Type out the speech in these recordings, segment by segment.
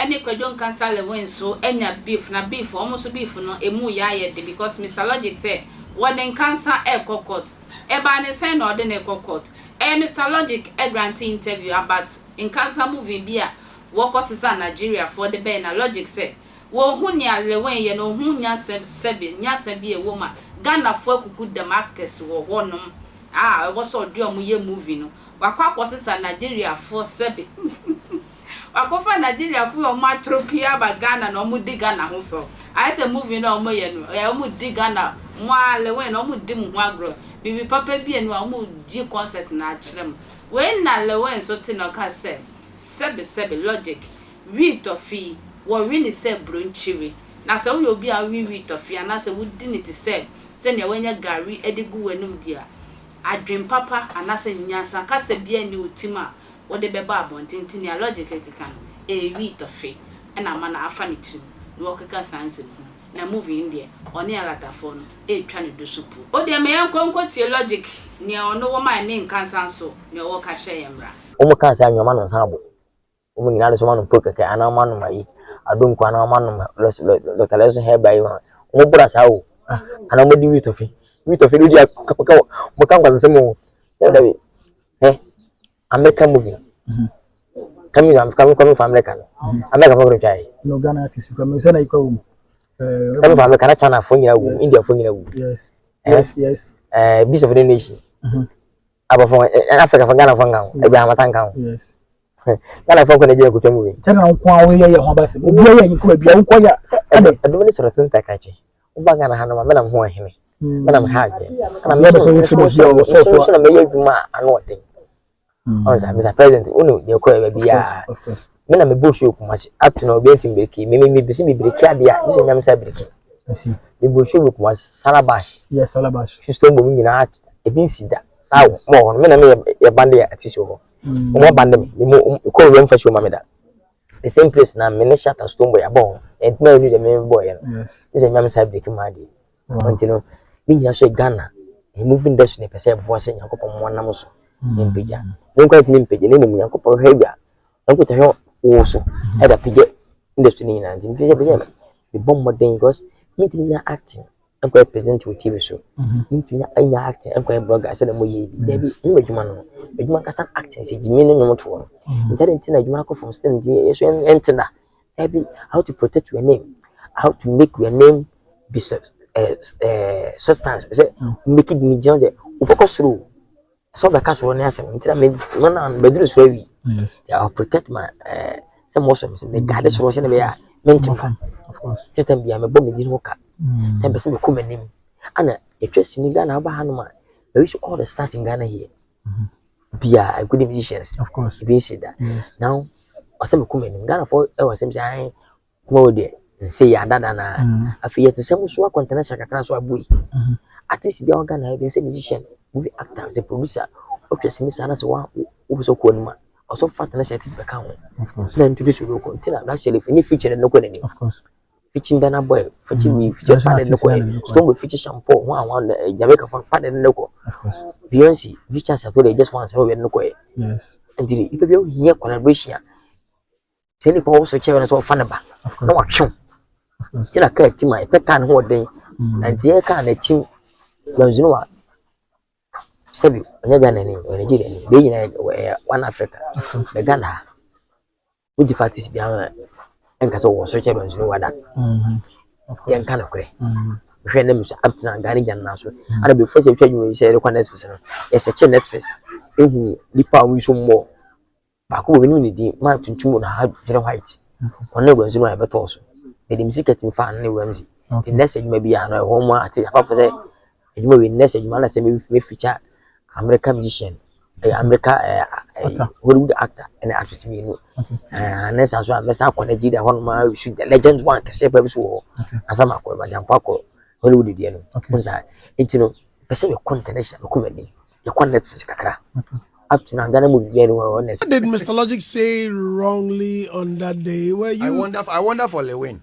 any kwadon Nkansah Lilwin so enya beef na beef almost beef no emu ya ye de because Mr. Logic say what den Nkansah e court e ba ne say no de ne court Mr. Logic e grant interview about Nkansah movie bia wo kosisa Nigeria for the ben na Logic say wo hu nya Lilwin ye no hu nya sebe e wo ma Ghana fo akuku dem actors wo honom e wo so do omo ye movie no wakwa kosisa Nigeria for sebe wakofa Nigeria fu o matropia ba Ghana no mu di Ghana ho fo I say movie na omo ye no o mu di Ghana mo Lilwin no mu di mu ho agro bibi papa bi enu o mu ji concert na akyerem when na Lilwin so ti no ka say sebe Logic Wee Toffee wo wi ni say bronchiri na say wo obi a Wee Toffee na say wo di ni ti say ne wanya gari edigu wanum dia adwen papa anase nyansa ka say bia ni utima wo de beba abontintin ya Logic keka no Wee Toffee na mana afa ni trim wo keka sanse na movie in there oni alata fo no twa ne do supu o de me yankonko tie Logic ne ono wo man ne Nkansah so ne wo ka hye yemra o mo kan sa nyoma no sanabo o mo nyina so ma no pokeke ana ma no mai adon kwa na ma no lo taleso he bai o bura sa o ana mo di Wee Toffee do dia mo kan kwa nsemo da bi American movie. Coming from America. America for try. No Ghana artist because me say na iko coming from America China for you India for you. Yes. Beast of the nation. Aba for Africa for Ghana for ngam. E bia matanka. Yes. Ghana for ko na je ko twa movie. China nko awo ye ho ba se. Obi ye nko bia nko ya. Ado ni sort of takachi. Uba Ghana ha no ma na ho ahene. Me na ha je. Kana me so na me ye dwuma ano odin. Mr. President, they call it Bia. When I'm a bush, you must up to no being breaky. Maybe be breaky. This is Yamsa breaky. I see. The bush was Salabash. Yes, Salabash. She's still moving in art. If you see that, so more. When I made a bandy at this over. More bandem, you call them for sure, Mamma. The same place now, Menesha and Stone Boy are born, and marry the main boy. Yes. This is Yamsa breaky, Maddy. Until being a shake Ghana, a moving destiny, per se, was saying, a couple one numbers. Nimpija nko nimpije ni mu yankopo hwebia nko tahwe wo so e da pije industry ni na nimpije the bomb modern because mintinya acting nko present with TV show mintinya anya acting nko blogger say na mo ye bi debi ni medjuma no medjuma kasa acting say jimi no nyomoto no intending na juma ko from stand ye so entena ebi how to protect your name, how to make your name be substance say make it me just focus through. So because when I say, "Man, bedroom is heavy." Yes. I'll protect my some muscles. Me guard this from saying, "Be a mental." Of course. Just then, be a me bomb me didn't work. 10% me come name. And if you're seeing Ghana, Aba Hanuma, we wish all the stars in Ghana here. Be a good musicians. Of course. If you see that. Yes. Now, I say me come in Ghana for I was saying, "Go there." Say ya dada na. I feel the same so container shaka so abui. At least be Ghana, be a musician. Movie actor, as a producer, okay, since I was one who so cool, also fat and I said, of course. Then to this will continue. Actually, any feature and no good. Of course. Featuring Banner Boy, featuring me, feature Padden Loco, Stone with feature shampoo, one Jamaica for Padden Loco. Of course. Beyonce, features are today just once over no way. Yes. And did it be here collaboration? Telling also chair as well Fanaba. Of course. No action. Of course. Till I can't my pet can hold day. And the air can a team. You know what? Sebi onye Ghana ni Nigeria ni be nyina one Africa be Ghana we the fact is bia enka so wo so che banzu wada yen kana kure hwe na miso up to Ghana jan na so ana be force twa nyu say re Netflix no yes che Netflix ehu lipa wi so mo ba ko we ni di ma tuntum na ha jere white onne banzu na be to so be di music team fan ne wamzi the next ma bia no ho mo ati apa for say ejuma we next ejuma na say me feature American musician, Hollywood actor, and actress. And that's also I'm not going to do that one. My shoot the legend one can say, "Perhaps war." As I'm a call by Jampako, Hollywood, you know. It's you know, person your content, comedy, your content for Sakara. Up to now, Ghana movie very well honest. What did Mr. Logic say wrongly on that day? Where you? I wonder for Lilwin.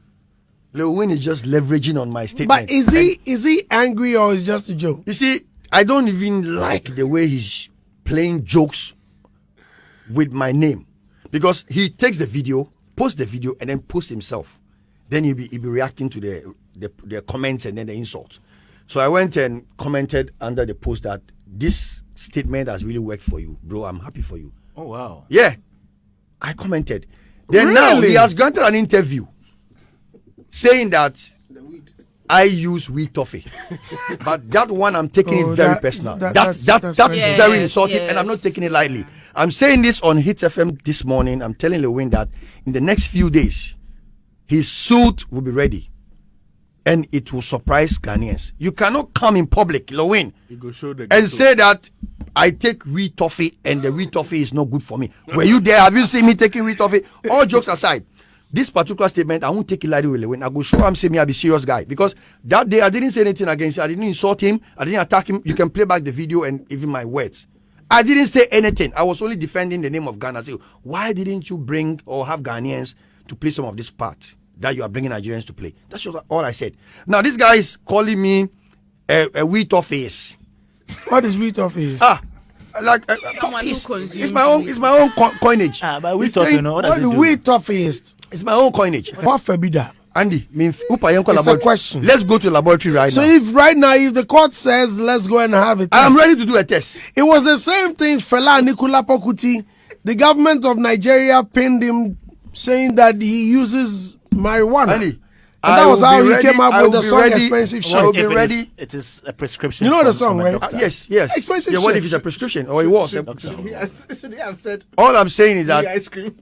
Lilwin is just leveraging on my statement. But is he angry or is it just a joke? You see, I don't even like the way he's playing jokes with my name, because he takes the video post the video and then post himself. Then he'll be reacting to the comments and then the insults. So I went and commented under the post that this statement has really worked for you, bro. I'm happy for you. Oh wow. Yeah, I commented. Then now he has granted an interview saying that I use Wee Toffee, but that one I'm taking it very personal. That's very insulting, and I'm not taking it lightly. I'm saying this on Hit FM this morning. I'm telling Lilwin that in the next few days, his suit will be ready, and it will surprise Ghanaians. You cannot come in public, Lilwin, and say that I take Wee Toffee and the Wee Toffee is not good for me. Were you there? Have you seen me taking Wee Toffee? All jokes aside, this particular statement, I won't take it lightly with Lilwin. I go show him, say me, I'll be serious guy. Because that day, I didn't say anything against him. I didn't insult him. I didn't attack him. You can play back the video and even my words. I didn't say anything. I was only defending the name of Ghana. Say, why didn't you bring or have Ghanaians to play some of this part that you are bringing Nigerians to play? That's just all I said. Now, this guy is calling me a Wee Toffee. What is Wee Toffee? It's my own coinage. But Wee Toffee, what the Wee Toffee is? It's my own coinage. What forbidden? Andy, it's a question. Let's go to the laboratory right now. So if the court says let's go and have it, I'm ready to do a test. It was the same thing. Fela Nicola Pokuti, the government of Nigeria pinned him, saying that he uses marijuana. Andy, and that was how he came up with the song "Expensive Shit." I will be ready. It is a prescription. You know the song, right? Yes. Expensive What Shit. if it's a prescription? Or it was. Should he have said? All I'm saying is that Ice cream.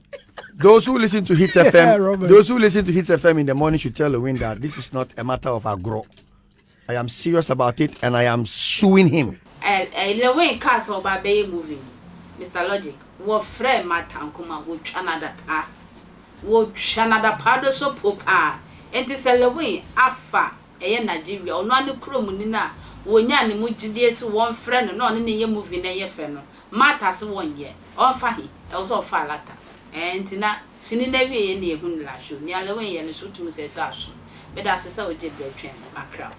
those who listen to Hit FM, Robert. those who listen to Hit FM in the morning should tell Lilwin that this is not a matter of agro. I am serious about it, and I am suing him. Lilwin Castle Baby moving, Mr. Logic. What friend Matankuma would another pa? Would another pado so popa? And this Lilwin Afa, a Nigeria, or no Crumunina, when Yan Mujidies one friend and none in your movie in a feno. Matters 1 year, or Fahi, also Falata. And Tina, singing every year near Hundlashu, near Lilwin and shoot to Mr. Dash. But that's a so deep train, my crowd.